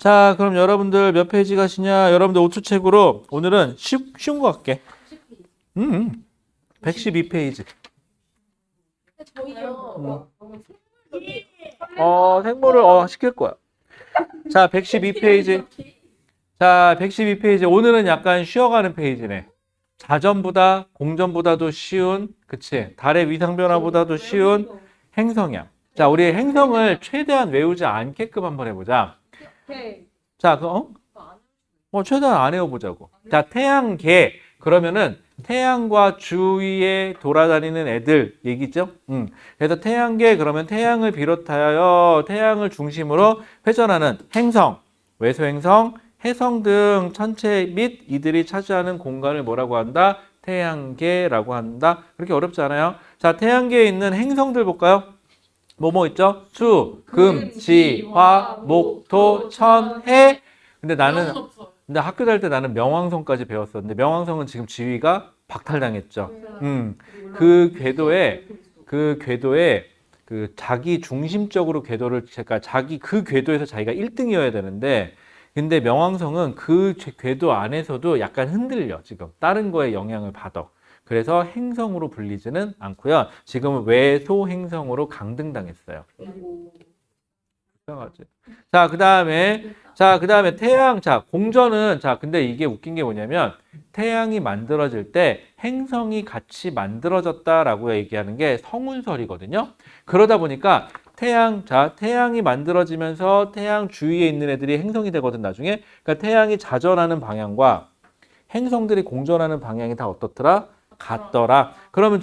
자, 그럼 여러분들 몇 페이지 가시냐? 여러분들 오초책으로 오늘은 쉬운 거 할게. 112페이지. 저희요. 생물을 시킬 거야. 자, 112페이지. 자, 112페이지. 오늘은 약간 쉬어가는 페이지네. 자전보다 공전보다도 쉬운, 그치? 달의 위상 변화보다도 쉬운 행성이야. 자, 우리 행성을 최대한 외우지 않게끔 한번 해보자. 자, 최대한 안 외워보자고. 자, 태양계. 그러면은 태양과 주위에 돌아다니는 애들 얘기죠? 그래서 태양계 그러면 태양을 비롯하여 태양을 중심으로 회전하는 행성, 외소행성, 해성 등 천체 및 이들이 차지하는 공간을 뭐라고 한다? 태양계라고 한다. 그렇게 어렵지 않아요? 자, 태양계에 있는 행성들 볼까요? 뭐 있죠? 수, 금, 지, 화, 목, 토, 천, 해. 근데 학교 다닐 때 나는 명왕성까지 배웠었는데 명왕성은 지금 지위가 박탈당했죠. 그 궤도에 그 자기 중심적으로 궤도를 그러니까 그 궤도에서 자기가 1등이어야 되는데 근데 명왕성은 그 궤도 안에서도 약간 흔들려 지금 다른 거에 영향을 받아. 그래서 행성으로 불리지는 않고요. 지금은 외소 행성으로 강등당했어요. 이상하지. 자, 그다음에 태양. 자, 공전은 근데 이게 웃긴 게 뭐냐면 태양이 만들어질 때 행성이 같이 만들어졌다라고 얘기하는 게 성운설이거든요. 그러다 보니까 태양이 만들어지면서 태양 주위에 있는 애들이 행성이 되거든 나중에. 그러니까 태양이 자전하는 방향과 행성들이 공전하는 방향이 다 어떻더라? 같더라. 그러면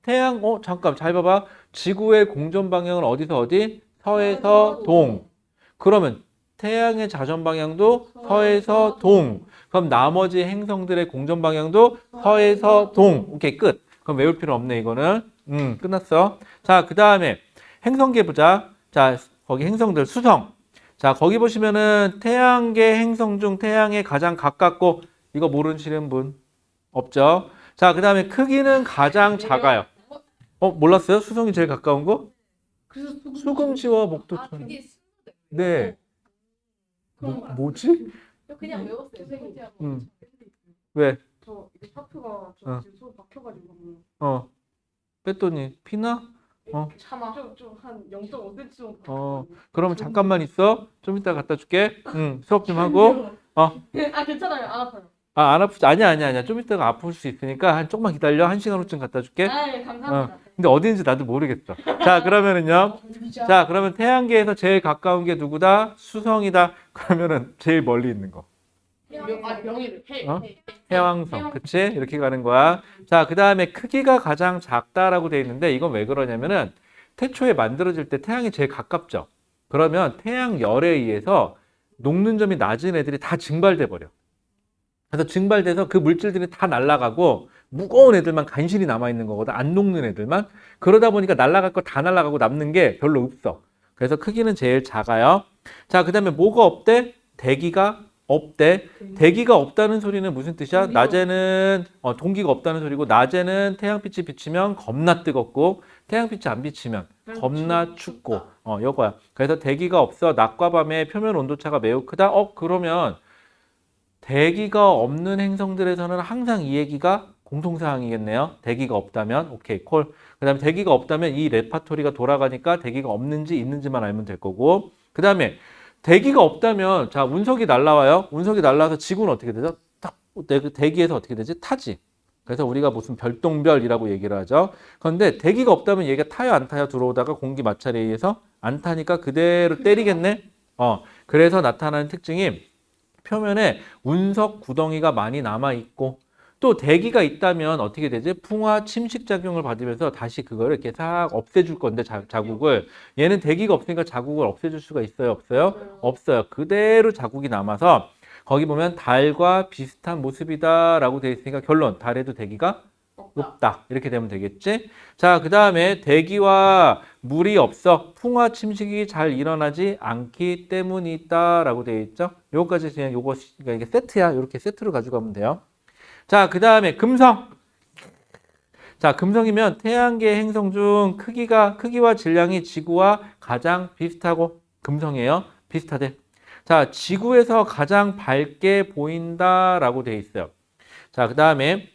태양 잠깐 잘 봐봐. 지구의 공전 방향은 어디서 어디? 서에서 동. 그러면 태양의 자전 방향도 서에서 동. 그럼 나머지 행성들의 공전 방향도 서에서 동. 오케이, 끝. 그럼 외울 필요 없네, 이거는. 끝났어. 자, 그 다음에 행성계 보자. 자, 거기 행성들 수성. 자, 거기 보시면은 태양계 행성 중 태양에 가장 가깝고 이거 모르시는 분 없죠? 자, 그 다음에 크기는 가장 작아요. 몰랐어요? 수성이 제일 가까운 거? 수금지와 목토천. 네. 뭐지? 그냥 외웠어요. 왜? 저 이게 파트가 저 지금 손 박혀가지고 뺐더니 피나? 차마 좀한 0.5cm 정도. 그러면 잠깐만 있어. 좀 이따 갖다 줄게. 수업 좀 하고. 괜찮아요. 안 아파요. 안 아프지? 아니야. 좀 이따가 아플 수 있으니까 조금만 기다려. 1시간 후쯤 갖다 줄게. 예, 감사합니다. 근데 어디인지 나도 모르겠어. 자, 그러면은요. 자, 그러면 태양계에서 제일 가까운 게 누구다? 수성이다. 그러면은 제일 멀리 있는 거. 명의를 해왕성. 그치? 이렇게 가는 거야. 자, 그 다음에 크기가 가장 작다라고 돼 있는데 이건 왜 그러냐면은 태초에 만들어질 때 태양이 제일 가깝죠. 그러면 태양 열에 의해서 녹는 점이 낮은 애들이 다 증발돼 버려. 그래서 증발돼서 그 물질들이 다 날아가고 무거운 애들만 간신히 남아있는 거거든. 안 녹는 애들만. 그러다 보니까 날아갈 거 다 날아가고 남는 게 별로 없어. 그래서 크기는 제일 작아요. 자, 그 다음에 뭐가 없대? 대기가 없대. 대기가 없다는 소리는 무슨 뜻이야? 낮에는 동기가 없다는 소리고 낮에는 태양빛이 비치면 겁나 뜨겁고 태양빛이 안 비치면 겁나 춥고 요거야. 그래서 대기가 없어. 낮과 밤의 표면 온도차가 매우 크다. 그러면 대기가 없는 행성들에서는 항상 이 얘기가 공통사항이겠네요. 대기가 없다면 오케이 콜. 그 다음에 대기가 없다면 이 레파토리가 돌아가니까 대기가 없는지 있는지만 알면 될 거고. 그 다음에 대기가 없다면 자 운석이 날라와요. 운석이 날라와서 지구는 어떻게 되죠? 딱 대기에서 어떻게 되지? 타지. 그래서 우리가 무슨 별똥별이라고 얘기를 하죠. 그런데 대기가 없다면 얘가 타요 안 타요 들어오다가 공기 마찰에 의해서 안 타니까 그대로 때리겠네. 그래서 나타나는 특징이 표면에 운석 구덩이가 많이 남아있고 또 대기가 있다면 어떻게 되지? 풍화 침식 작용을 받으면서 다시 그거를 이렇게 싹 없애줄 건데 자국을 얘는 대기가 없으니까 자국을 없애줄 수가 있어요? 없어요? 없어요. 그대로 자국이 남아서 거기 보면 달과 비슷한 모습이다 라고 되어 있으니까 결론 달에도 대기가 없다 이렇게 되면 되겠지? 자, 그 다음에 대기와 물이 없어 풍화 침식이 잘 일어나지 않기 때문이다 라고 되어 있죠. 요거까지 그냥 요거 그러니까 이게 세트야. 이렇게 세트로 가져가면 돼요. 자, 그 다음에 금성. 자, 금성이면 태양계 행성 중 크기와 질량이 지구와 가장 비슷하고 금성이에요. 비슷하대. 자, 지구에서 가장 밝게 보인다라고 돼 있어요. 자, 그 다음에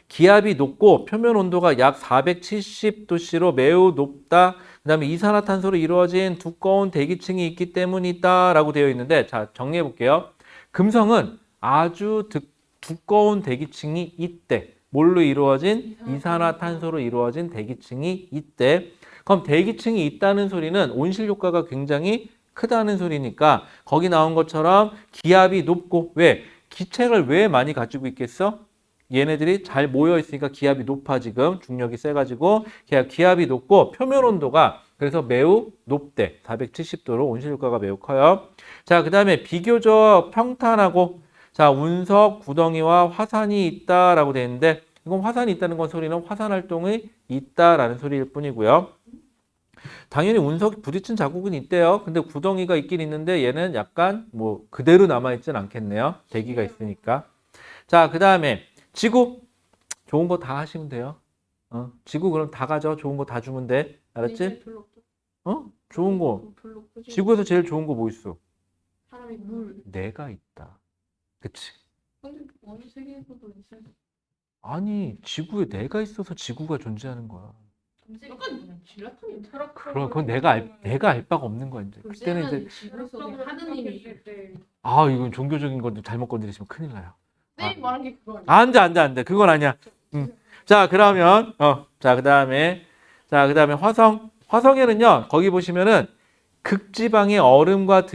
기압이 높고 표면 온도가 약 470도씨로 매우 높다. 그 다음에 이산화탄소로 이루어진 두꺼운 대기층이 있기 때문이다라고 되어 있는데, 자, 정리해 볼게요. 금성은 아주 두꺼운 대기층이 있대. 뭘로 이루어진? 이산화탄소로 이루어진 대기층이 있대. 그럼 대기층이 있다는 소리는 온실 효과가 굉장히 크다는 소리니까 거기 나온 것처럼 기압이 높고, 왜? 기체를 왜 많이 가지고 있겠어? 얘네들이 잘 모여 있으니까 기압이 높아. 지금 중력이 세가지고 기압이 높고 표면 온도가 그래서 매우 높대. 470도로 온실 효과가 매우 커요. 자, 그 다음에 비교적 평탄하고, 자, 운석, 구덩이와 화산이 있다라고 되어 있는데, 이건 화산이 있다는 건 소리는 화산 활동이 있다라는 소리일 뿐이고요. 당연히 운석이 부딪힌 자국은 있대요. 근데 구덩이가 있긴 있는데 얘는 약간 뭐 그대로 남아있진 않겠네요. 대기가 있으니까. 자, 그 다음에 지구. 좋은 거 다 하시면 돼요. 지구 그럼 다 가져. 좋은 거 다 주면 돼. 알았지? 별로 없죠. 좋은 거. 별로 없죠. 지구에서 제일 좋은 거 뭐 있어? 사람이 물. 내가 있다. 그치? 근데 어느 세계에서도 있어요. 아니, 지구에 내가 있어서 지구가 존재하는 거야. 약간 지라탄이 그럼 그건 내가 알 바가 없는 거야, 이제. 그때는 이제, 지구에서 하느님이 이건 종교적인 건데 잘못 건드리시면 큰일 나요. 쌤이 말한 게 그거 아니야? 안 돼. 그건 아니야. 자, 그러면, 자, 그 다음에 화성에는요, 거기 보시면은 극지방의 얼음과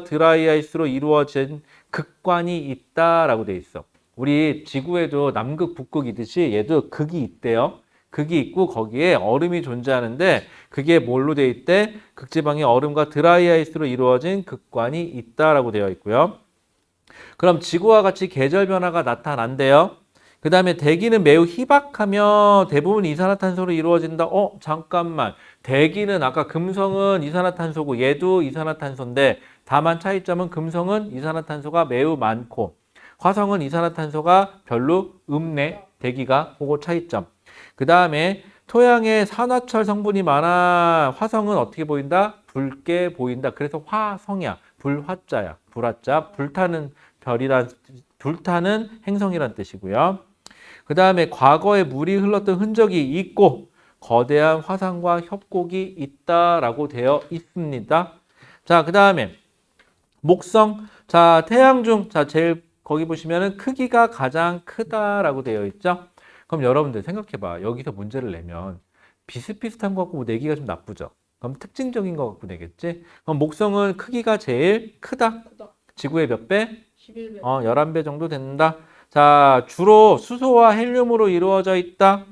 드라이아이스로 이루어진 극관이 있다라고 돼 있어. 우리 지구에도 남극, 북극이듯이 얘도 극이 있대요. 극이 있고 거기에 얼음이 존재하는데 그게 뭘로 돼 있대? 극지방의 얼음과 드라이아이스로 이루어진 극관이 있다라고 되어 있고요. 그럼 지구와 같이 계절 변화가 나타난대요. 그 다음에 대기는 매우 희박하며 대부분 이산화탄소로 이루어진다. 잠깐만. 대기는 아까 금성은 이산화탄소고 얘도 이산화탄소인데 다만 차이점은 금성은 이산화탄소가 매우 많고 화성은 이산화탄소가 별로 없네. 대기가 그거 차이점. 그 다음에 토양에 산화철 성분이 많아. 화성은 어떻게 보인다? 붉게 보인다. 그래서 화성이야. 불화자야. 불화자. 불타는 행성이란 뜻이고요. 그 다음에 과거에 물이 흘렀던 흔적이 있고 거대한 화산과 협곡이 있다라고 되어 있습니다. 자, 그 다음에 목성. 자, 태양 중 제일 거기 보시면은 크기가 가장 크다라고 되어 있죠. 그럼 여러분들 생각해봐. 여기서 문제를 내면 비슷비슷한 거 갖고 내기가 좀 나쁘죠. 그럼 특징적인 거 갖고 내겠지. 그럼 목성은 크기가 제일 크다. 지구의 몇 배? 11배. 11배 정도 된다. 자, 주로 수소와 헬륨으로 이루어져 있다.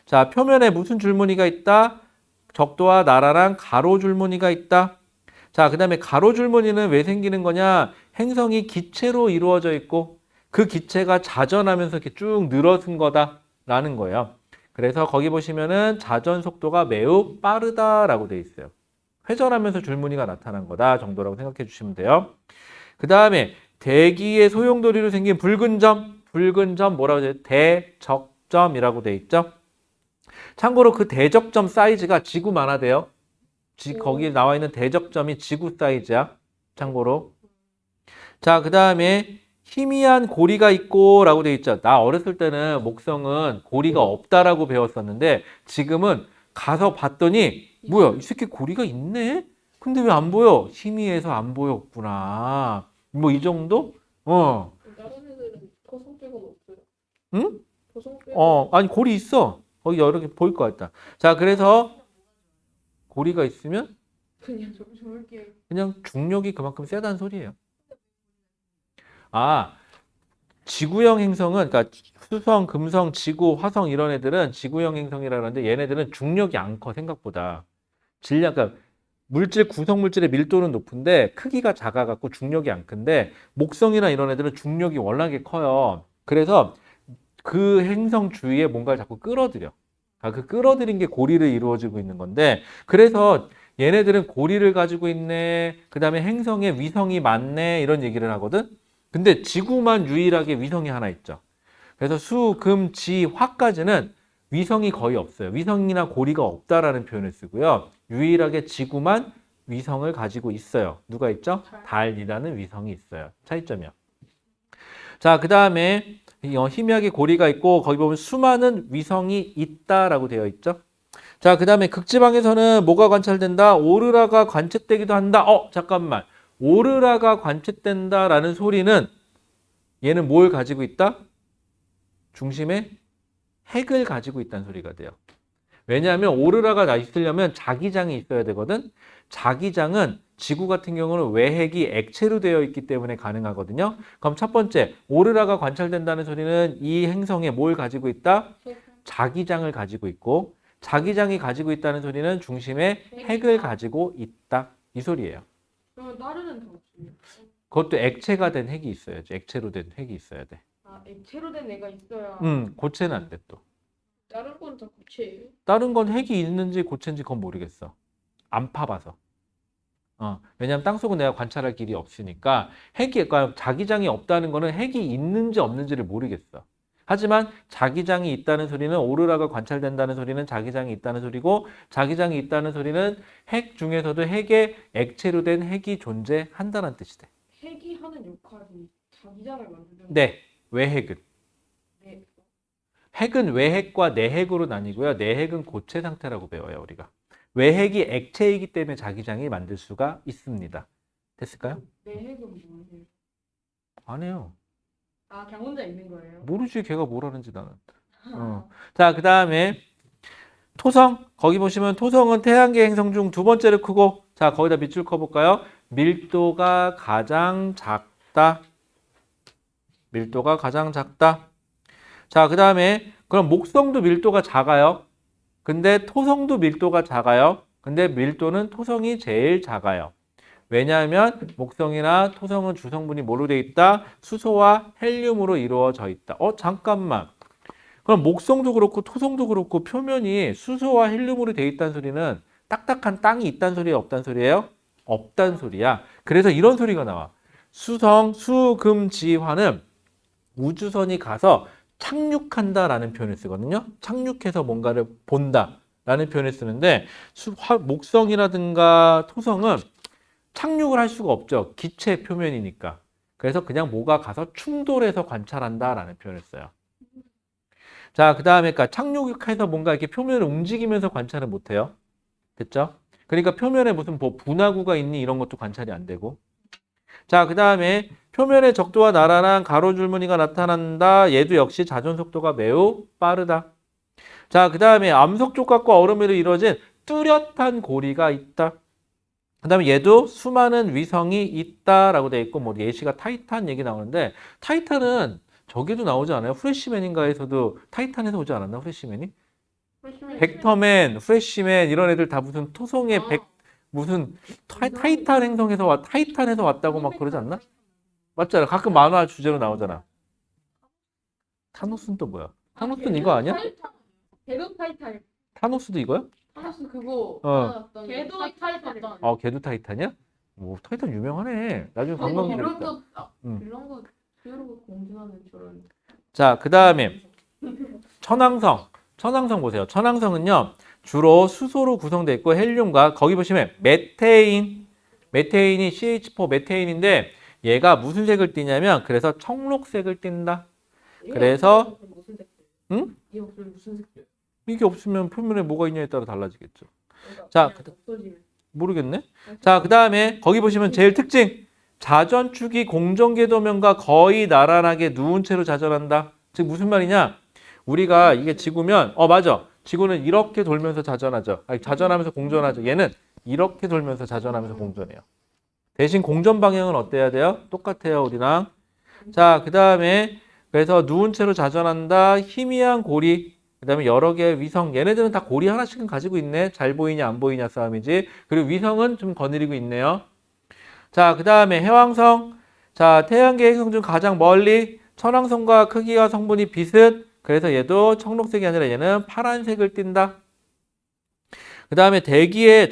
자, 표면에 무슨 줄무늬가 있다? 적도와 나라랑 가로 줄무늬가 있다. 자, 그 다음에 가로 줄무늬는 왜 생기는 거냐? 행성이 기체로 이루어져 있고 그 기체가 자전하면서 이렇게 쭉 늘어선 거다라는 거예요. 그래서 거기 보시면은 자전 속도가 매우 빠르다라고 돼 있어요. 회전하면서 줄무늬가 나타난 거다 정도라고 생각해 주시면 돼요. 그 다음에 대기의 소용돌이로 생긴 붉은 점 뭐라고 해야 돼? 대적점이라고 돼 있죠. 참고로 그 대적점 사이즈가 지구만 하대요. 거기에 나와 있는 대적점이 지구 사이즈야. 참고로. 자, 그 다음에 희미한 고리가 있고 라고 돼 있죠. 나 어렸을 때는 목성은 고리가 없다라고 배웠었는데 지금은 가서 봤더니 뭐야, 이 새끼 고리가 있네? 근데 왜 안 보여? 희미해서 안 보였구나. 뭐 이 정도? 다른 애들은 토성 빼고는 없어요. 응? 토성 빼고. 아니 고리 있어. 거기 여러 개 보일 것 같다. 자, 그래서 고리가 있으면 그냥 좋을게. 그냥 중력이 그만큼 세다는 소리예요. 지구형 행성은, 그러니까 수성, 금성, 지구, 화성 이런 애들은 지구형 행성이라 그러는데 얘네들은 중력이 안 커, 생각보다. 그러니까 물질, 구성 물질의 밀도는 높은데 크기가 작아갖고 중력이 안 큰데 목성이나 이런 애들은 중력이 워낙에 커요. 그래서 그 행성 주위에 뭔가를 자꾸 끌어들여. 그 끌어들인 게 고리를 이루어지고 있는 건데 그래서 얘네들은 고리를 가지고 있네. 그 다음에 행성에 위성이 많네. 이런 얘기를 하거든. 근데 지구만 유일하게 위성이 하나 있죠. 그래서 수, 금, 지, 화까지는 위성이 거의 없어요. 위성이나 고리가 없다라는 표현을 쓰고요. 유일하게 지구만 위성을 가지고 있어요. 누가 있죠? 달이라는 위성이 있어요. 차이점이요. 자, 그 다음에 희미하게 고리가 있고 거기 보면 수많은 위성이 있다라고 되어 있죠. 자, 그 다음에 극지방에서는 뭐가 관찰된다? 오르라가 관측되기도 한다. 잠깐만. 오르라가 관측된다라는 소리는 얘는 뭘 가지고 있다? 중심에 핵을 가지고 있다는 소리가 돼요. 왜냐하면 오르라가 있으려면 자기장이 있어야 되거든. 자기장은 지구 같은 경우는 외핵이 액체로 되어 있기 때문에 가능하거든요. 그럼 첫 번째, 오르라가 관찰된다는 소리는 이 행성에 뭘 가지고 있다? 자기장을 가지고 있고, 자기장이 가지고 있다는 소리는 중심에 핵을 가지고 있다. 이 소리예요. 그러면 다른 애는 다 없어요. 그것도 액체가 된 핵이 있어야지. 액체로 된 핵이 있어야 돼. 아, 액체로 된 애가 있어야. 고체는 안 돼 또. 다른 건 다 고체예요. 다른 건 핵이 있는지 고체인지 그건 모르겠어. 안 파봐서. 왜냐하면 땅속은 내가 관찰할 길이 없으니까 그러니까 자기장이 없다는 거는 핵이 있는지 없는지를 모르겠어. 하지만 자기장이 있다는 소리는 오로라가 관찰된다는 소리는 자기장이 있다는 소리고 자기장이 있다는 소리는 핵 중에서도 핵에 액체로 된 핵이 존재한다는 뜻이 돼. 핵이 하는 역할이 자기장을 만드는. 네, 외핵은. 네. 핵은 외핵과 내핵으로 나뉘고요. 내핵은 고체 상태라고 배워요, 우리가. 외핵이 액체이기 때문에 자기장이 만들 수가 있습니다. 됐을까요? 내 핵은 뭐예요? 안 해요. 아, 그냥 혼자 있는 거예요? 모르지, 걔가 뭘 하는지 나는. 자, 그 다음에 토성. 거기 보시면 토성은 태양계 행성 중 두 번째로 크고, 자, 거기다 밑줄 커볼까요? 밀도가 가장 작다. 밀도가 가장 작다. 자, 그 다음에 그럼 목성도 밀도가 작아요. 근데 토성도 밀도가 작아요. 근데 밀도는 토성이 제일 작아요. 왜냐하면 목성이나 토성은 주성분이 뭘로 되어 있다? 수소와 헬륨으로 이루어져 있다. 잠깐만. 그럼 목성도 그렇고 토성도 그렇고 표면이 수소와 헬륨으로 되어 있다는 소리는 딱딱한 땅이 있다는 소리예요? 없다는 소리예요? 없다는 소리야. 그래서 이런 소리가 나와. 수성, 수금지화는 우주선이 가서 착륙한다라는 표현을 쓰거든요. 착륙해서 뭔가를 본다라는 표현을 쓰는데 목성이라든가 토성은 착륙을 할 수가 없죠. 기체 표면이니까. 그래서 그냥 뭐가 가서 충돌해서 관찰한다라는 표현을 써요. 자, 그 다음에 착륙해서 뭔가 이렇게 표면을 움직이면서 관찰을 못해요. 됐죠? 그러니까 표면에 무슨 뭐 분화구가 있니 이런 것도 관찰이 안 되고. 자, 그 다음에 표면의 적도와 나란한 가로줄무늬가 나타난다. 얘도 역시 자전 속도가 매우 빠르다. 자, 그 다음에 암석 조각과 얼음으로 이루어진 뚜렷한 고리가 있다. 그 다음에 얘도 수많은 위성이 있다라고 돼 있고, 뭐 예시가 타이탄 얘기 나오는데, 타이탄은 저기도 나오지 않아요? 프레시맨인가에서도 타이탄에서 오지 않았나? 프레시맨이? 벡터맨, 프레시맨 이런 애들 다 무슨 토성의 무슨 타이탄 행성에서 타이탄에서 왔다고 막 그러지 않나? 맞잖아. 가끔 만화 주제로 나오잖아. 타노스는 또 뭐야? 타노스는 이거 아니야? 걔도 타이탄. 타노스도 이거야? 타노스 그거. 걔도 타이탄. 걔도 타이탄이야? 뭐 타이탄 유명하네. 나중에 관광 이런 가겠다. 거 이런 거 공부하는 저런. 자, 그 다음에 천왕성. 천왕성 보세요. 천왕성은요 주로 수소로 구성되어 있고 헬륨과 거기 보시면 메테인이 CH4 메테인인데 얘가 무슨 색을 띠냐면 그래서 청록색을 띈다. 그래서 무슨 색? 응? 이게 없으면 무슨 색? 이게 없으면 표면에 뭐가 있냐에 따라 달라지겠죠. 그러니까 자, 없어지면. 모르겠네. 자, 그 다음에 거기 보시면 제일 특징. 자전축이 공전궤도면과 거의 나란하게 누운 채로 자전한다. 즉 무슨 말이냐? 우리가 이게 지구면 맞아. 지구는 이렇게 돌면서 자전하죠. 아니, 자전하면서 공전하죠. 얘는 이렇게 돌면서 자전하면서 공전해요. 대신 공전 방향은 어때야 돼요? 똑같아요, 우리랑. 자, 그 다음에 그래서 누운 채로 자전한다. 희미한 고리. 그 다음에 여러 개의 위성. 얘네들은 다 고리 하나씩은 가지고 있네. 잘 보이냐 안 보이냐 싸움이지. 그리고 위성은 좀 거느리고 있네요. 자, 그 다음에 해왕성. 자, 태양계 행성 중 가장 멀리 천왕성과 크기와 성분이 비슷. 그래서 얘도 청록색이 아니라 얘는 파란색을 띈다. 그 다음에 대기에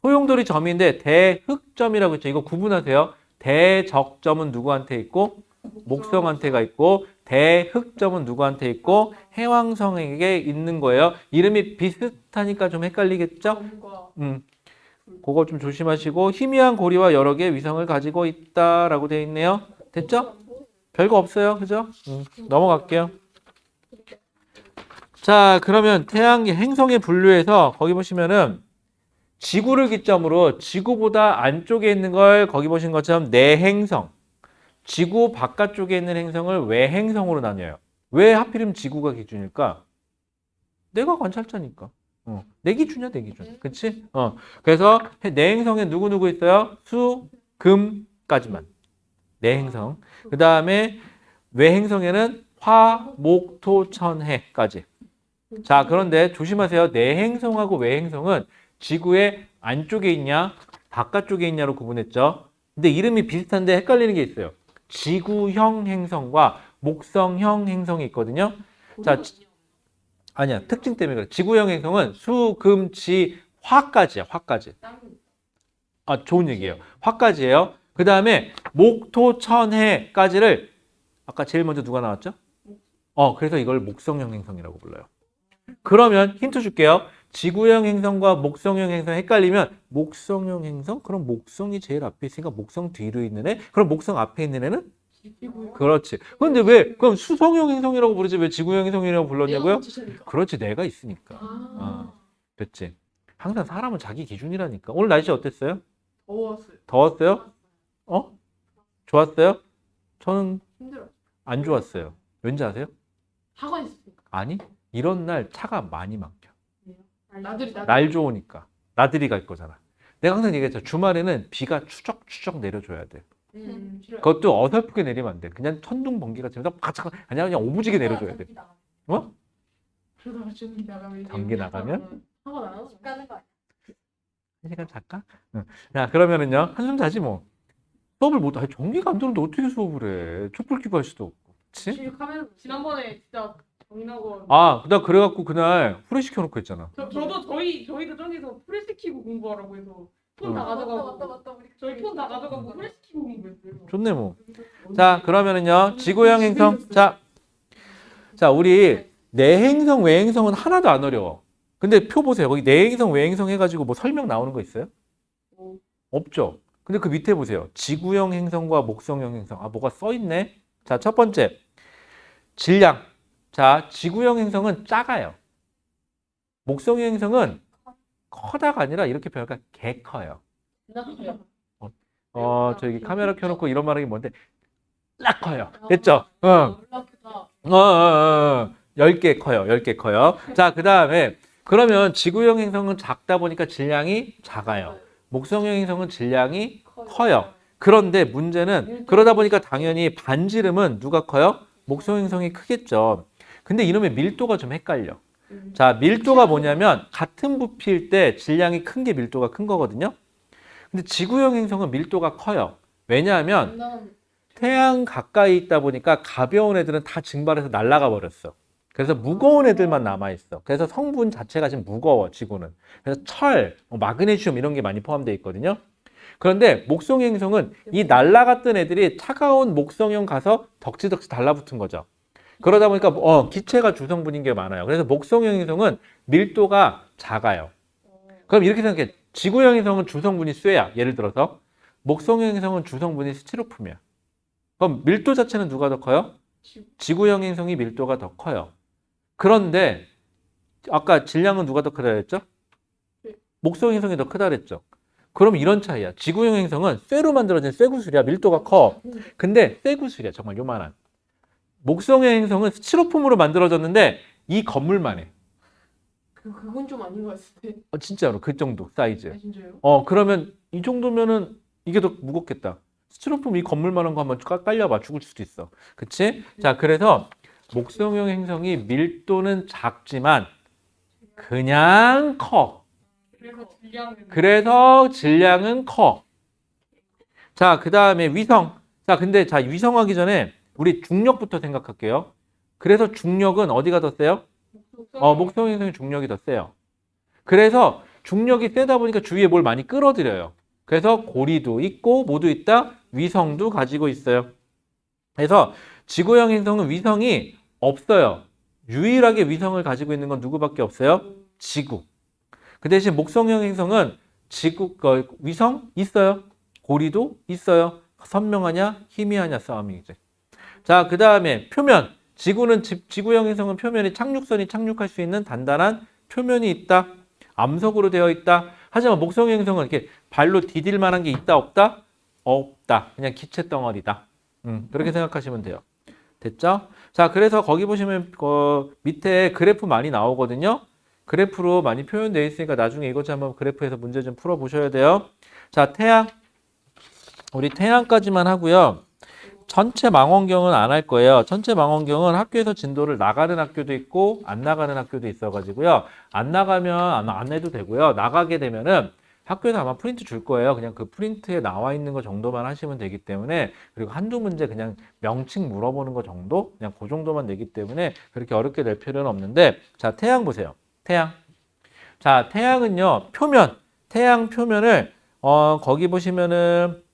소용돌이 점인데 대흑점이라고 있죠. 이거 구분하세요. 대적점은 누구한테 있고 목성한테가 있고 대흑점은 누구한테 있고 해왕성에게 있는 거예요. 이름이 비슷하니까 좀 헷갈리겠죠? 그거 좀 조심하시고 희미한 고리와 여러 개의 위성을 가지고 있다라고 되어 있네요. 됐죠? 별거 없어요. 그죠? 넘어갈게요. 자, 그러면 태양계 행성의 분류에서 거기 보시면은 지구를 기점으로 지구보다 안쪽에 있는 걸 거기 보신 것처럼 내행성, 지구 바깥쪽에 있는 행성을 외행성으로 나뉘어요. 왜 하필이면 지구가 기준일까? 내가 관찰자니까. 내 기준이야, 내 기준. 그치? 그래서 내행성에 누구 있어요? 수, 금까지만. 내행성. 그 다음에 외행성에는 화, 목, 토, 천, 해까지. 자, 그런데 조심하세요. 내행성하고 외행성은 지구의 안쪽에 있냐, 바깥쪽에 있냐로 구분했죠. 근데 이름이 비슷한데 헷갈리는 게 있어요. 지구형 행성과 목성형 행성이 있거든요. 자, 아니야. 특징 때문에 그래. 지구형 행성은 수, 금, 지, 화까지야. 화까지. 아, 좋은 얘기예요. 화까지예요. 그 다음에 목, 토, 천, 해까지를 아까 제일 먼저 누가 나왔죠? 그래서 이걸 목성형 행성이라고 불러요. 그러면 힌트 줄게요. 지구형 행성과 목성형 행성 헷갈리면 목성형 행성? 그럼 목성이 제일 앞에 있으니까 목성 뒤로 있는 애? 그럼 목성 앞에 있는 애는? 그렇지. 근데 왜 그럼 수성형 행성이라고 부르지 왜 지구형 행성이라고 불렀냐고요? 그렇지. 내가 있으니까. 됐지. 항상 사람은 자기 기준이라니까. 오늘 날씨 어땠어요? 더웠어요. 더웠어요? 좋았어요? 저는 힘들어요. 안 좋았어요. 왠지 아세요? 학원 있으니까. 아니, 이런 날 차가 많이 막혀. 나들이. 날 좋으니까. 나들이 갈 거잖아. 내가 항상 얘기했죠. 주말에는 비가 추적추적 내려줘야 돼. 싫어요. 그것도 어설프게 내리면 안 돼. 그냥 천둥 번개가 치면서 바짝 아니야 그냥 오부지게 내려줘야 돼. 어? 그러다가 전기 나가면 전기 나가면? 학원 안 하고 가는 거 아니야? 한 시간 잘까? 응. 자, 그러면은요. 한숨 자지 뭐. 수업을 못 아니 전기가 안 들어오는데 어떻게 수업을 해. 촛불 켜고 할 수도 없고. 그치? 카메라 지난번에 진짜 정나고. 나 그래갖고 그날 후레쉬 켜놓고 했잖아. 저희도 저기서 프레스 키고 공부하라고 해서 폰 다 가져가고. 맞다. 저희 폰 다 가져가고 프레스 키고 공부했어요. 좋네 뭐. 자, 그러면은요. 지구형 행성. 자, 우리 내행성, 외행성은 하나도 안 어려워. 근데 표 보세요. 거기 내행성, 외행성 해가지고 뭐 설명 나오는 거 있어요? 없죠. 근데 그 밑에 보세요. 지구형 행성과 목성형 행성. 뭐가 써 있네. 자, 첫 번째. 질량. 자, 지구형 행성은 작아요. 목성형 행성은 커다가 아니라 이렇게 표현할까? 개 커요. 저기 카메라 켜놓고 이런 말하기 뭔데? 딱 커요. 됐죠? 10개 커요. 10개 커요. 자, 그 다음에 그러면 지구형 행성은 작다 보니까 질량이 작아요. 목성형 행성은 질량이 커요. 그런데 문제는 그러다 보니까 당연히 반지름은 누가 커요? 목성 행성이 크겠죠. 근데 이놈의 밀도가 좀 헷갈려. 자, 밀도가 뭐냐면 같은 부피일 때 질량이 큰 게 밀도가 큰 거거든요. 근데 지구형 행성은 밀도가 커요. 왜냐하면 태양 가까이 있다 보니까 가벼운 애들은 다 증발해서 날아가 버렸어. 그래서 무거운 애들만 남아있어. 그래서 성분 자체가 지금 무거워, 지구는. 그래서 철, 마그네슘 이런 게 많이 포함되어 있거든요. 그런데 목성형 행성은 이 날아갔던 애들이 차가운 목성형 가서 덕지덕지 달라붙은 거죠. 그러다 보니까 기체가 주성분인 게 많아요. 그래서 목성형 행성은 밀도가 작아요. 그럼 이렇게 생각해. 지구형 행성은 주성분이 쇠야. 예를 들어서. 목성형 행성은 주성분이 스티로폼이야. 그럼 밀도 자체는 누가 더 커요? 지구형 행성이 밀도가 더 커요. 그런데 아까 질량은 누가 더 크다 그랬죠? 목성 행성이 더 크다 그랬죠? 그럼 이런 차이야. 지구형 행성은 쇠로 만들어진 쇠구슬이야. 밀도가 커. 근데 쇠구슬이야. 정말 요만한. 목성형 행성은 스티로폼으로 만들어졌는데 이 건물만 해. 그건 좀 아닌 것 같은데. 진짜로 그 정도 사이즈. 진짜요? 그러면 이 정도면은 이게 더 무겁겠다. 스티로폼 이 건물만한 거 한번 깔려봐. 죽을 수도 있어. 그치? 자, 그래서 목성형 행성이 밀도는 작지만 그냥 커. 그래서 질량은 커. 자, 그 다음에 위성. 자, 근데 위성하기 전에 우리 중력부터 생각할게요. 그래서 중력은 어디가 더 세요? 목성 행성의 중력이 더 세요. 그래서 중력이 세다 보니까 주위에 뭘 많이 끌어들여요. 그래서 고리도 있고 모두 있다. 위성도 가지고 있어요. 그래서 지구형 행성은 위성이 없어요. 유일하게 위성을 가지고 있는 건 누구밖에 없어요? 지구. 그 대신 목성형 행성은 위성 있어요. 고리도 있어요. 선명하냐 희미하냐 싸움이지. 자, 그 다음에 표면. 지구형 행성은 표면이 착륙선이 착륙할 수 있는 단단한 표면이 있다. 암석으로 되어 있다. 하지만 목성 행성은 이렇게 발로 디딜 만한 게 있다 없다? 없다. 그냥 기체 덩어리다. 그렇게 생각하시면 돼요. 됐죠? 자, 그래서 거기 보시면 밑에 그래프 많이 나오거든요. 그래프로 많이 표현되어 있으니까 나중에 이것 좀 한번 그래프에서 문제 좀 풀어 보셔야 돼요. 자, 태양. 우리 태양까지만 하고요. 전체 망원경은 안 할 거예요. 전체 망원경은 학교에서 진도를 나가는 학교도 있고 안 나가는 학교도 있어가지고요. 안 나가면 안 해도 되고요. 나가게 되면은 학교에서 아마 프린트 줄 거예요. 그냥 그 프린트에 나와 있는 거 정도만 하시면 되기 때문에, 그리고 한두 문제 그냥 명칭 물어보는 거 정도? 그냥 그 정도만 되기 때문에 그렇게 어렵게 낼 필요는 없는데, 자, 태양 보세요. 태양. 자, 태양은요, 표면. 태양 표면을, 거기 보시면은,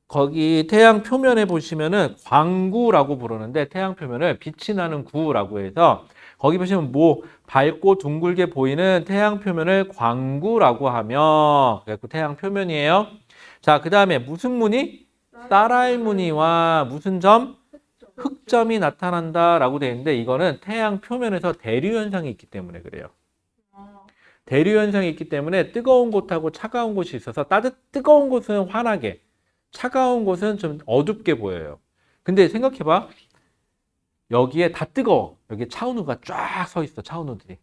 거기 태양 표면에 보시면은 광구라고 부르는데, 태양 표면을 빛이 나는 구라고 해서 거기 보시면 뭐 밝고 둥글게 보이는 태양 표면을 광구라고 하며, 그래서 태양 표면이에요. 자, 그 다음에 무슨 무늬? 쌀알 무늬와 무슨 점? 흑점이 나타난다라고 되어 있는데, 이거는 태양 표면에서 대류 현상이 있기 때문에 그래요. 대류 현상이 있기 때문에 뜨거운 곳하고 차가운 곳이 있어서 뜨거운 곳은 환하게, 차가운 곳은 좀 어둡게 보여요. 근데 생각해봐. 여기에 다 뜨거워. 여기에 차은우가 쫙 서 있어. 차은우들이.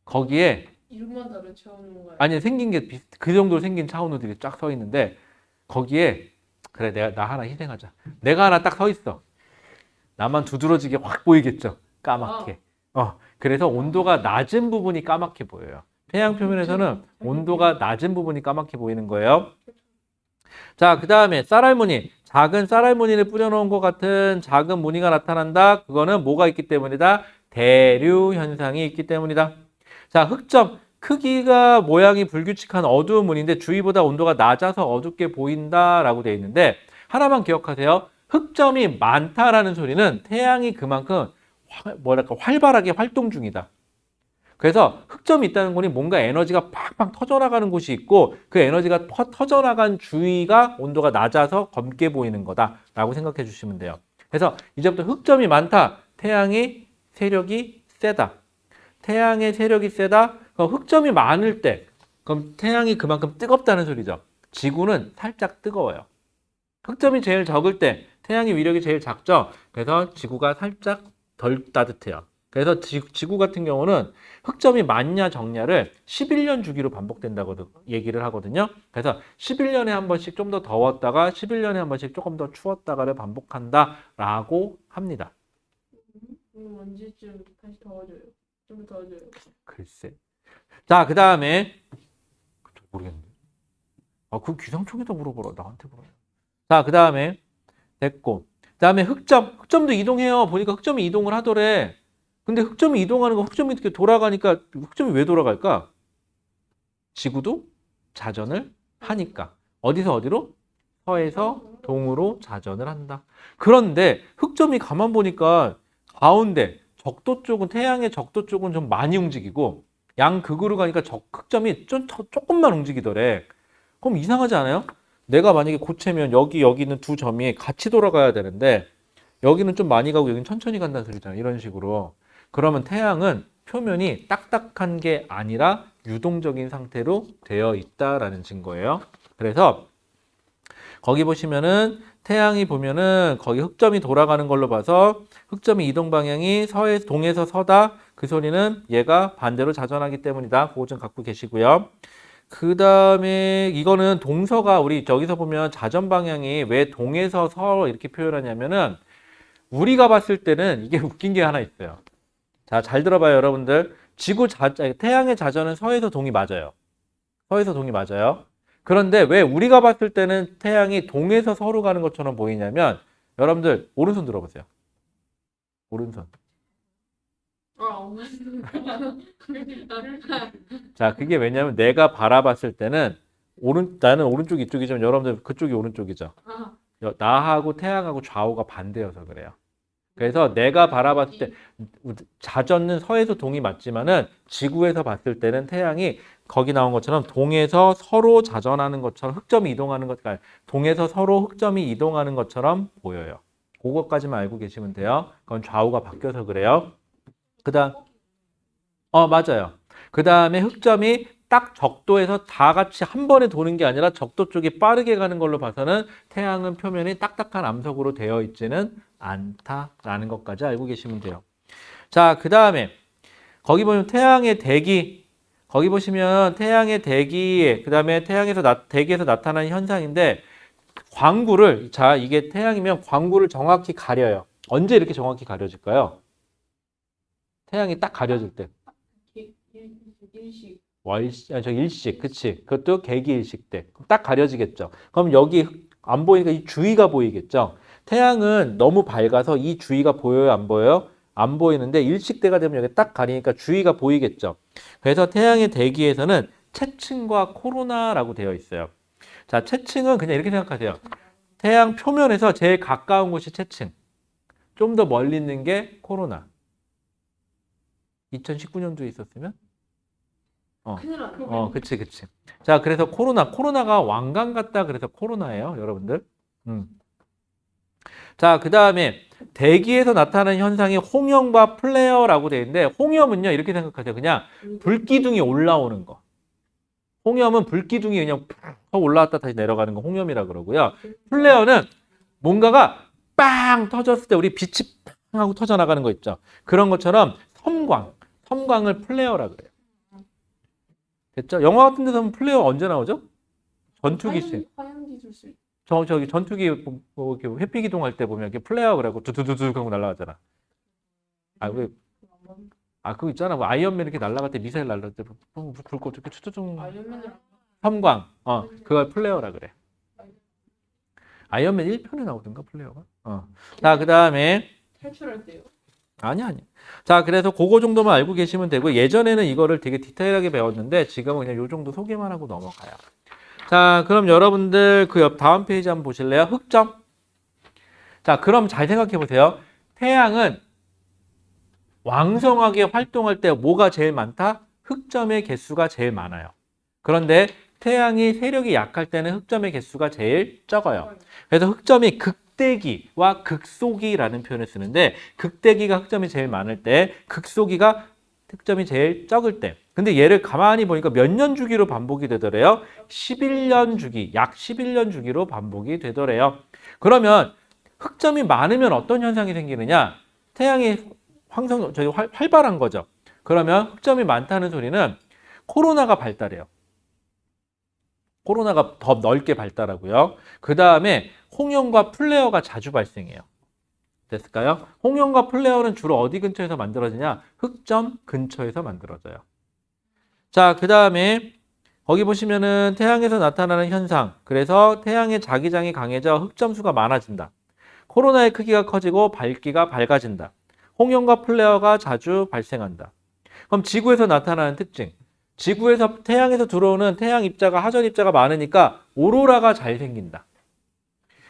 거기에 이름만 다른 차원인가요? 아니 생긴 게 그 정도로 생긴 차은우들이 쫙 서 있는데, 거기에 그래 나 하나 희생하자. 내가 하나 딱 서 있어. 나만 두드러지게 확 보이겠죠. 까맣게. 그래서 온도가 낮은 부분이 까맣게 보여요. 태양 표면에서는 온도가 낮은 부분이 까맣게 보이는 거예요. 자, 그 다음에 쌀알무늬. 작은 쌀알무늬를 뿌려놓은 것 같은 작은 무늬가 나타난다. 그거는 뭐가 있기 때문이다? 대류 현상이 있기 때문이다. 자, 흑점. 크기가 모양이 불규칙한 어두운 무늬인데 주위보다 온도가 낮아서 어둡게 보인다라고 되어 있는데, 하나만 기억하세요. 흑점이 많다라는 소리는 태양이 그만큼 활발하게 활동 중이다. 그래서 흑점이 있다는 거니 뭔가 에너지가 팍팍 터져나가는 곳이 있고, 그 에너지가 터져나간 주위가 온도가 낮아서 검게 보이는 거다라고 생각해 주시면 돼요. 그래서 이제부터 흑점이 많다. 태양의 세력이 세다. 태양의 세력이 세다. 그럼 흑점이 많을 때, 그럼 태양이 그만큼 뜨겁다는 소리죠. 지구는 살짝 뜨거워요. 흑점이 제일 적을 때 태양의 위력이 제일 작죠. 그래서 지구가 살짝 덜 따뜻해요. 그래서 지구 같은 경우는 흑점이 많냐 적냐를 11년 주기로 반복된다고 얘기를 하거든요. 그래서 11년에 한 번씩 좀 더 더웠다가 11년에 한 번씩 조금 더 추웠다가를 반복한다라고 합니다. 언제쯤 다시 더워져요? 좀 더워져요. 글쎄. 자, 그 다음에 모르겠는데. 그 기상청에다 물어보라. 나한테 물어요. 자, 그 다음에 됐고. 그 다음에 흑점도 이동해요. 보니까 흑점이 이동을 하더래. 근데 흑점이 이동하는 거, 흑점이 이렇게 돌아가니까, 흑점이 왜 돌아갈까? 지구도 자전을 하니까. 어디서 어디로? 서에서 동으로 자전을 한다. 그런데 흑점이 가만 보니까 가운데 적도 쪽은, 태양의 적도 쪽은 좀 많이 움직이고, 양극으로 가니까 흑점이 조금만 움직이더래. 그럼 이상하지 않아요? 내가 만약에 고체면 여기는 두 점이 같이 돌아가야 되는데, 여기는 좀 많이 가고 여기는 천천히 간다는 소리잖아요. 이런 식으로. 그러면 태양은 표면이 딱딱한 게 아니라 유동적인 상태로 되어 있다라는 증거예요. 그래서 거기 보시면은 태양이 보면은 거기 흑점이 돌아가는 걸로 봐서 흑점이 이동 방향이 동에서 서다. 그 소리는 얘가 반대로 자전하기 때문이다. 그거 좀 갖고 계시고요. 그 다음에 이거는 동서가, 우리 저기서 보면 자전 방향이 왜 동에서 서 이렇게 표현하냐면은, 우리가 봤을 때는 이게 웃긴 게 하나 있어요. 자, 잘 들어봐요, 여러분들. 태양의 자전은 서에서 동이 맞아요. 서에서 동이 맞아요. 그런데 왜 우리가 봤을 때는 태양이 동에서 서로 가는 것처럼 보이냐면, 여러분들 오른손 들어보세요. 오른손. 자, 그게 왜냐면 내가 바라봤을 때는 나는 오른쪽 이쪽이지만 여러분들 그쪽이 오른쪽이죠. 나하고 태양하고 좌우가 반대여서 그래요. 그래서 내가 바라봤을 때 자전은 서에서 동이 맞지만은 지구에서 봤을 때는 태양이 거기 나온 것처럼 동에서 서로 자전하는 것처럼 흑점이 이동하는 것, 그러니까 동에서 서로 흑점이 이동하는 것처럼 보여요. 그것까지만 알고 계시면 돼요. 그건 좌우가 바뀌어서 그래요. 그다음, 맞아요. 그다음에 흑점이 딱 적도에서 다 같이 한 번에 도는 게 아니라 적도 쪽이 빠르게 가는 걸로 봐서는 태양은 표면이 딱딱한 암석으로 되어 있지는 않다라는 것까지 알고 계시면 돼요. 자, 그다음에 거기 보면 태양의 대기, 거기 보시면 태양의 대기, 그다음에 대기에서 나타나는 현상인데 광구를, 자, 이게 태양이면 광구를 정확히 가려요. 언제 이렇게 정확히 가려질까요? 태양이 딱 가려질 때. 일식. 일식, 그치. 그것도 개기일식 때. 딱 가려지겠죠. 그럼 여기 안 보이니까 이 주위가 보이겠죠. 태양은 너무 밝아서 이 주위가 보여요, 안 보여요? 안 보이는데 일식 때가 되면 여기 딱 가리니까 주위가 보이겠죠. 그래서 태양의 대기에서는 채층과 코로나라고 되어 있어요. 자, 채층은 그냥 이렇게 생각하세요. 태양 표면에서 제일 가까운 곳이 채층. 좀 더 멀리 있는 게 코로나. 2019년도에 있었으면? 큰일 났네. 그치. 자, 그래서 코로나가 왕관 같다 그래서 코로나예요, 여러분들. 자, 그 다음에 대기에서 나타나는 현상이 홍염과 플레어라고 되어 있는데, 홍염은요, 이렇게 생각하세요. 그냥 불기둥이 올라오는 거. 홍염은 불기둥이 그냥 팍 올라왔다 다시 내려가는 거 홍염이라 그러고요. 플레어는 뭔가가 빵 터졌을 때 우리 빛이 빵 하고 터져 나가는 거 있죠. 그런 것처럼 섬광을 플레어라 그래요. 됐죠? 영화 같은 데서 보면 플레어 언제 나오죠? 전투기 씬. 화염 기술실. 저기 전투기 뭐 이렇게 회피 기동할 때 보면 이렇게 플레어 그래갖고 두두두두 하고 날아가잖아. 그거 있잖아. 뭐 아이언맨 이렇게 날아갈 때 미사일 날아갈 때 불꽃 이렇게 추추chung 아이언맨을 섬광. 그걸 플레어라 그래. 아이언맨 1편에 나오던가 플레어가. 자, 그다음에 탈출할 때요. 아니. 자, 그래서 그거 정도만 알고 계시면 되고 예전에는 이거를 되게 디테일하게 배웠는데 지금은 그냥 요 정도 소개만 하고 넘어가요. 자, 그럼 여러분들 그 옆 다음 페이지 한번 보실래요? 흑점. 자, 그럼 잘 생각해 보세요. 태양은 왕성하게 활동할 때 뭐가 제일 많다? 흑점의 개수가 제일 많아요. 그런데 태양이 세력이 약할 때는 흑점의 개수가 제일 적어요. 그래서 흑점이 극대기와 극소기라는 표현을 쓰는데 극대기가 흑점이 제일 많을 때 극소기가 흑점이 제일 적을 때. 근데 얘를 가만히 보니까 몇 년 주기로 반복이 되더래요? 11년 주기, 약 11년 주기로 반복이 되더래요. 그러면 흑점이 많으면 어떤 현상이 생기느냐? 태양이 활발한 거죠. 그러면 흑점이 많다는 소리는 코로나가 발달해요. 코로나가 더 넓게 발달하고요. 그 다음에 홍염과 플레어가 자주 발생해요. 됐을까요? 홍염과 플레어는 주로 어디 근처에서 만들어지냐? 흑점 근처에서 만들어져요. 자, 그 다음에 거기 보시면은 태양에서 나타나는 현상. 그래서 태양의 자기장이 강해져 흑점수가 많아진다. 코로나의 크기가 커지고 밝기가 밝아진다. 홍염과 플레어가 자주 발생한다. 그럼 지구에서 나타나는 특징. 지구에서 태양에서 들어오는 태양 입자가 하전 입자가 많으니까 오로라가 잘 생긴다.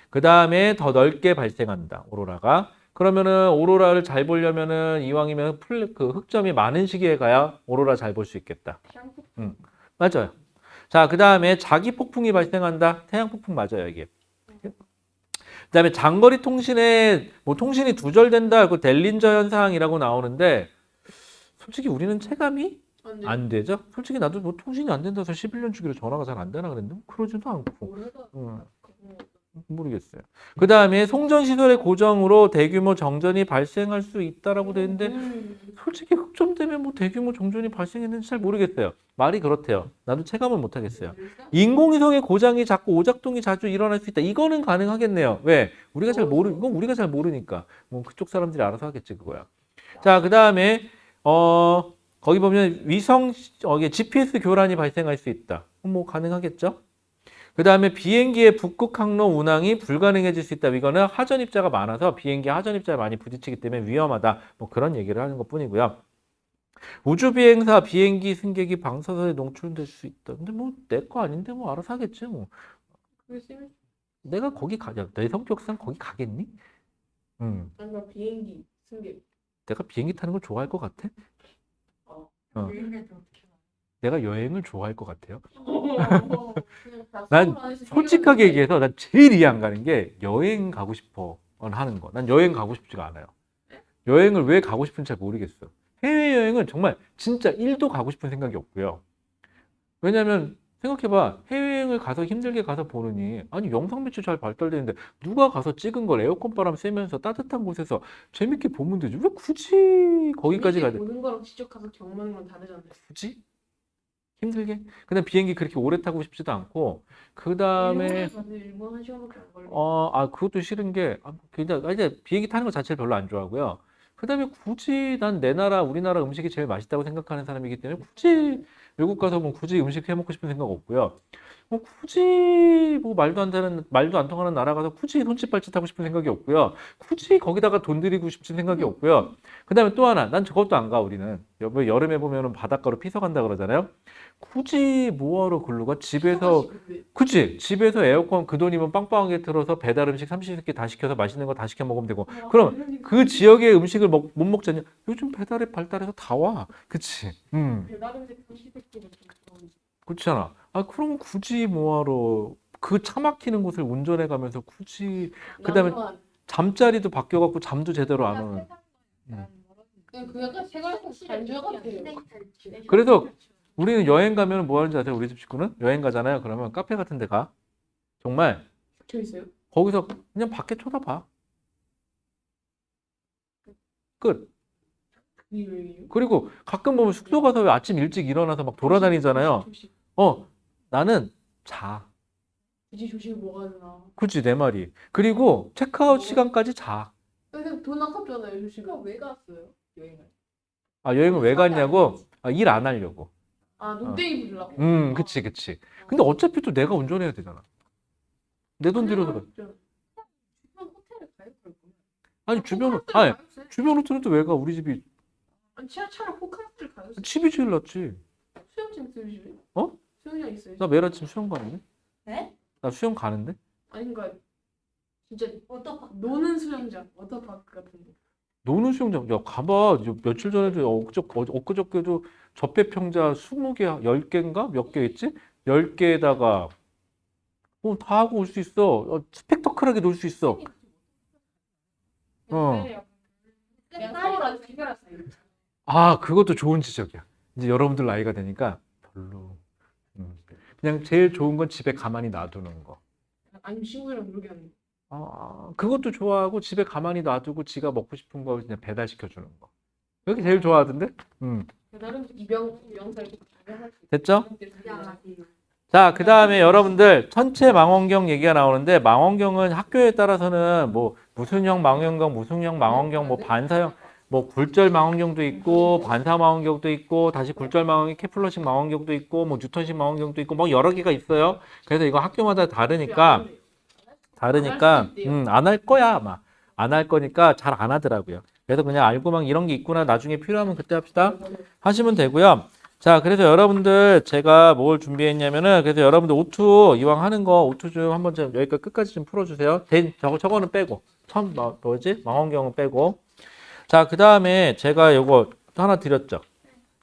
그 다음에 더 넓게 발생한다. 오로라가. 그러면은 오로라를 잘 보려면은 이왕이면 그 흑점이 많은 시기에 가야 오로라 잘 볼 수 있겠다. 맞아요. 자, 그 다음에 자기 폭풍이 발생한다. 태양 폭풍 맞아요, 이게. 그 다음에 장거리 통신에 뭐 통신이 두절된다. 그 델린저 현상이라고 나오는데 솔직히 우리는 체감이 안 되죠? 솔직히 나도 뭐 통신이 안 된다서 11년 주기로 전화가 잘 안 되나 그랬는데 뭐 그러지도 않고. 모르겠어요. 그 다음에 송전시설의 고정으로 대규모 정전이 발생할 수 있다라고 되어 있는데 솔직히 흑점 때문에 뭐 대규모 정전이 발생했는지 잘 모르겠어요. 말이 그렇대요. 나도 체감을 못 하겠어요. 인공위성의 고장이 자꾸 오작동이 자주 일어날 수 있다. 이거는 가능하겠네요. 왜? 이건 우리가 잘 모르니까. 뭐 그쪽 사람들이 알아서 하겠지 그거야. 자, 그 다음에 거기 보면 GPS 교란이 발생할 수 있다. 뭐 가능하겠죠? 그 다음에 비행기의 북극 항로 운항이 불가능해질 수 있다. 이거는 하전 입자가 많아서 비행기 하전 입자에 많이 부딪히기 때문에 위험하다. 뭐 그런 얘기를 하는 것 뿐이고요. 우주 비행사 비행기 승객이 방사선에 노출될 수 있다. 근데 뭐 내 거 아닌데 뭐 알아서 하겠지 뭐. 내가 거기 내 성격상 거기 가겠니? 아니면 비행기 승객. 내가 비행기 타는 걸 좋아할 것 같아? 어. 여행할 때 어떻게 내가 여행을 좋아할 것 같아요. 그냥 다 난 서울 안에서 솔직하게 해결하는 얘기해서 난 제일 이해 안 가는 게 여행 가고 싶어 하는 거. 난 여행 가고 싶지가 않아요. 여행을 왜 가고 싶은지 잘 모르겠어. 해외여행은 정말 진짜 1도 가고 싶은 생각이 없고요. 왜냐면 생각해봐. 해외여행을 가서 힘들게 가서 보느니 아니 영상 매체 잘 발달되는데 누가 가서 찍은 걸 에어컨 바람 쐬면서 따뜻한 곳에서 재밌게 보면 되지. 왜 굳이 거기까지 가야 돼? 보는 거랑 직접 가서 경험하는 건 다르잖아요. 굳이? 힘들게? 그다음 비행기 그렇게 오래 타고 싶지도 않고 그 다음에 일본에 가서 일본 1시간밖에 안 걸려. 그것도 싫은 게 그냥 이제 비행기 타는 거 자체를 별로 안 좋아하고요. 그 다음에 굳이 난 내 나라 우리나라 음식이 제일 맛있다고 생각하는 사람이기 때문에 굳이 외국 가서 뭐 굳이 음식 해 먹고 싶은 생각 없고요. 뭐 굳이 뭐 말도 안 통하는 나라 가서 굳이 손짓 발짓 하고 싶은 생각이 없고요. 굳이 거기다가 돈 들이고 싶은 생각이 없고요. 그 다음에 또 하나 난 저것도 안 가. 우리는 여름에 보면은 바닷가로 피서 간다 그러잖아요. 굳이 뭐하러 글로 가? 집에서 그치? 집에서 에어컨 그 돈이면 빵빵하게 틀어서 배달 음식 30개 다 시켜서 맛있는 거 다 시켜 먹으면 되고. 그럼 그 지역의 음식을 못 먹잖냐? 요즘 배달에 발달해서 다 와. 그치? 배달 음식 30개를 좀 그렇잖아. 그럼 굳이 뭐하러 그 차 막히는 곳을 운전해 가면서 굳이 그다음에 잠자리도 바뀌어갖고 잠도 제대로 안 오는. 그 약간 생활성 단절 같아요. 그래서 우리는 여행 가면 뭐 하는지 아세요? 우리 집 식구는 여행 가잖아요. 그러면 카페 같은 데 가. 정말 저 있어요? 거기서 그냥 밖에 쳐다봐. 끝. 이 여행이요? 그리고 가끔 보면 숙소 가서 왜 아침 일찍 일어나서 막 돌아다니잖아요. 조식. 나는 자. 굳이 조식을 먹어야 되나? 그치, 내 말이. 그리고 체크아웃 시간까지 자. 근데 돈 아깝잖아요, 조식은. 왜 갔어요, 여행을? 여행을 왜 갔냐고? 일 안 하려고. 논땡이 부리려고? 그치, 그치. 근데 어차피 또 내가 운전해야 되잖아. 내 돈 들여서 가. 주변 호텔을 가요, 그럴 거면. 아니, 주변 호텔은 또 왜 가? 우리 집이 아니, 지하철을 호캉스를 가요. 집이 제일 낫지. 수영장 있어요, 집에? 어? 수영장 있어요. 나 매일 아침 수영 가는데? 네? 나 수영 가는데? 아니, 그러니까 진짜 워터파크. 노는 수영장, 워터파크 같은 데. 노는 수영장. 야, 가봐. 며칠 전에도 엊그저께도 접배평자 20개, 10개인가? 몇 개 있지? 10개에다가 다 하고 올 수 있어. 스펙터클하게 놀 수 있어. 그냥 서울 안에서 해결했어요. 그것도 좋은 지적이야. 이제 여러분들 나이가 되니까 별로. 그냥 제일 좋은 건 집에 가만히 놔두는 거. 아니면 친구들이랑 놀게 하는 거. 그것도 좋아하고 집에 가만히 놔두고 지가 먹고 싶은 거 그냥 배달시켜 주는 거. 그게 제일 좋아하던데? 다른 이병살 됐죠? 야, 자, 그 다음에 여러분들 전체 망원경 얘기가 나오는데 망원경은 학교에 따라서는 뭐 무슨형 망원경, 무슨형 망원경, 뭐 반사형, 뭐 굴절 망원경도 있고 반사 망원경도 있고 다시 굴절 망원경, 케플러식 망원경도 있고 뭐 뉴턴식 망원경도 있고 뭐 여러 개가 있어요. 그래서 이거 학교마다 다르니까 안 할 거야 아마. 안 할 거니까 잘 안 하더라고요. 그래서 그냥 알고 막 이런 게 있구나 나중에 필요하면 그때 합시다 하시면 되고요. 자, 그래서 여러분들 제가 뭘 준비했냐면은 그래서 여러분들 오투 이왕 하는 거 오투 좀 한번 좀 여기까지 끝까지 좀 풀어주세요. 저거는 빼고 처음 뭐지 망원경은 빼고. 자, 그 다음에 제가 요거 하나 드렸죠.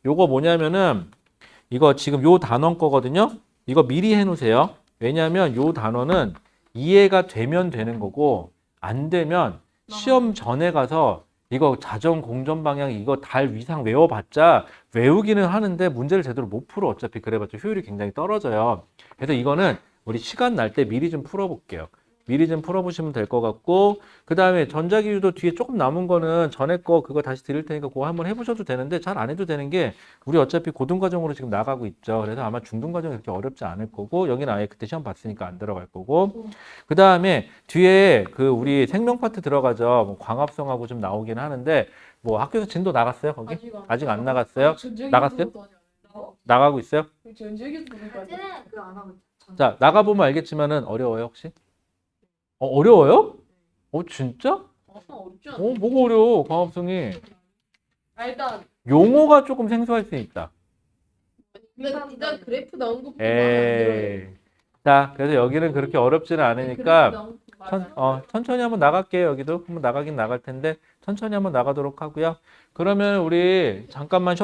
요거 뭐냐면은 이거 지금 요 단원 거거든요. 이거 미리 해놓으세요. 왜냐하면 요 단원은 이해가 되면 되는 거고 안 되면 시험 전에 가서 이거 자정 공전 방향 이거 달 위상 외워봤자 외우기는 하는데 문제를 제대로 못 풀어. 어차피 그래봤자 효율이 굉장히 떨어져요. 그래서 이거는 우리 시간 날 때 미리 좀 풀어볼게요. 미리 좀 풀어보시면 될 것 같고 그 다음에 전자기유도 뒤에 조금 남은 거는 전에 거 그거 다시 드릴 테니까 그거 한번 해보셔도 되는데 잘 안 해도 되는 게 우리 어차피 고등과정으로 지금 나가고 있죠. 그래서 아마 중등과정이 그렇게 어렵지 않을 거고 여기는 아예 그때 시험 봤으니까 안 들어갈 거고 그 다음에 뒤에 그 우리 생명 파트 들어가죠. 뭐 광합성하고 좀 나오긴 하는데 뭐 학교에서 진도 나갔어요 거기? 아직 안 나갔어요? 나갔어요? 나가고 있어요? 전쟁에서 보니까 그거 안 하고 있죠. 자 나가보면 알겠지만은 어려워요 혹시? 어려워요? 진짜? 어렵지 않아? 뭐가 어려워, 광합성이. 일단 용어가 조금 생소할 수 있다. 일단 그래프 나온 거 보면 에이. 자, 그래서 여기는 그렇게 어렵지는 않으니까 천천히 한번 나갈게요. 여기도 한번 나가긴 나갈 텐데 천천히 한번 나가도록 하고요. 그러면 우리 잠깐만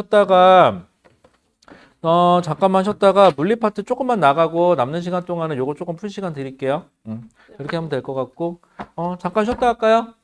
쉬었다가 물리 파트 조금만 나가고 남는 시간 동안은 요거 조금 풀 시간 드릴게요. 이렇게 하면 될 것 같고 잠깐 쉬었다 할까요?